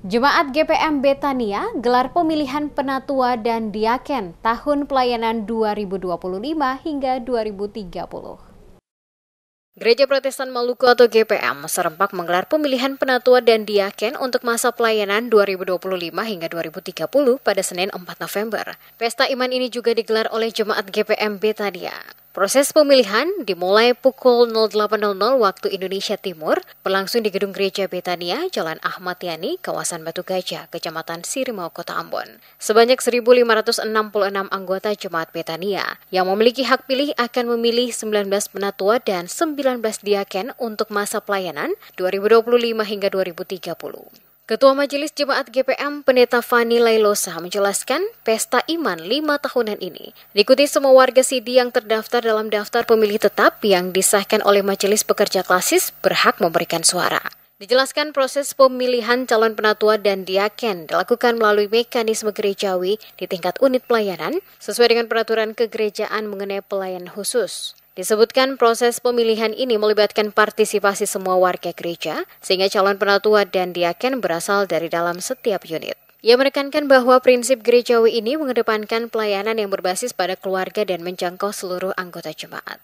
Jemaat GPM Betania gelar pemilihan penatua dan diaken tahun pelayanan 2025 hingga 2030. Gereja Protestan Maluku atau GPM serempak menggelar pemilihan penatua dan diaken untuk masa pelayanan 2025 hingga 2030 pada Senin 4 November. Pesta iman ini juga digelar oleh Jemaat GPM Betania. Proses pemilihan dimulai pukul 08.00 waktu Indonesia Timur, berlangsung di Gedung Gereja Betania, Jalan Ahmad Yani, kawasan Batu Gajah, Kecamatan Sirimau, Kota Ambon. Sebanyak 1.566 anggota Jemaat Betania yang memiliki hak pilih akan memilih 19 penatua dan 19 diaken untuk masa pelayanan 2025 hingga 2030. Ketua Majelis Jemaat GPM Pendeta Fani Lailosa menjelaskan pesta iman 5 tahunan ini diikuti semua warga Sidi yang terdaftar dalam daftar pemilih tetap yang disahkan oleh Majelis Pekerja Klasis berhak memberikan suara. Dijelaskan proses pemilihan calon penatua dan diaken dilakukan melalui mekanisme gerejawi di tingkat unit pelayanan sesuai dengan peraturan kegerejaan mengenai pelayanan khusus. Disebutkan proses pemilihan ini melibatkan partisipasi semua warga gereja, sehingga calon penatua dan diaken berasal dari dalam setiap unit. Ia menekankan bahwa prinsip gerejawi ini mengedepankan pelayanan yang berbasis pada keluarga dan menjangkau seluruh anggota jemaat.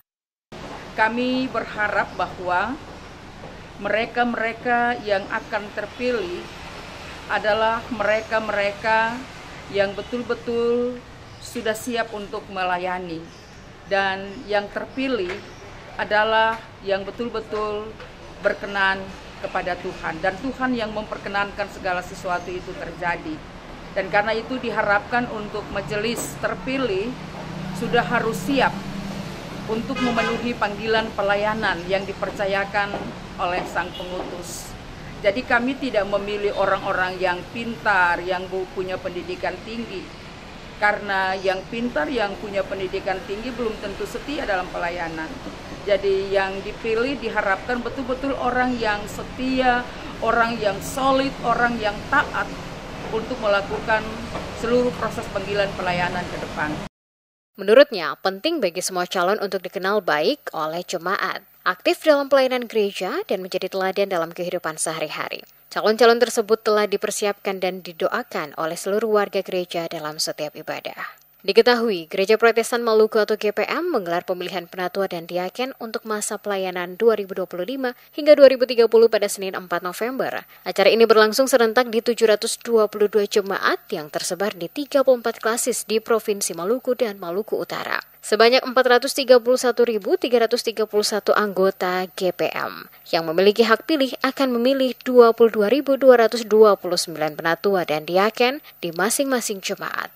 Kami berharap bahwa mereka-mereka yang akan terpilih adalah mereka-mereka yang betul-betul sudah siap untuk melayani. Dan yang terpilih adalah yang betul-betul berkenan kepada Tuhan. Dan Tuhan yang memperkenankan segala sesuatu itu terjadi. Dan karena itu diharapkan untuk majelis terpilih sudah harus siap untuk memenuhi panggilan pelayanan yang dipercayakan oleh Sang Pengutus. Jadi kami tidak memilih orang-orang yang pintar, yang punya pendidikan tinggi. Karena yang pintar, yang punya pendidikan tinggi belum tentu setia dalam pelayanan. Jadi yang dipilih diharapkan betul-betul orang yang setia, orang yang solid, orang yang taat untuk melakukan seluruh proses panggilan pelayanan ke depan. Menurutnya, penting bagi semua calon untuk dikenal baik oleh jemaat, aktif dalam pelayanan gereja, dan menjadi teladan dalam kehidupan sehari-hari. Calon-calon tersebut telah dipersiapkan dan didoakan oleh seluruh warga gereja dalam setiap ibadah. Diketahui, Gereja Protestan Maluku atau GPM menggelar pemilihan penatua dan diaken untuk masa pelayanan 2025 hingga 2030 pada Senin 4 November. Acara ini berlangsung serentak di 722 jemaat yang tersebar di 34 klasis di Provinsi Maluku dan Maluku Utara. Sebanyak 431.331 anggota GPM yang memiliki hak pilih akan memilih 22.229 penatua dan diaken di masing-masing jemaat.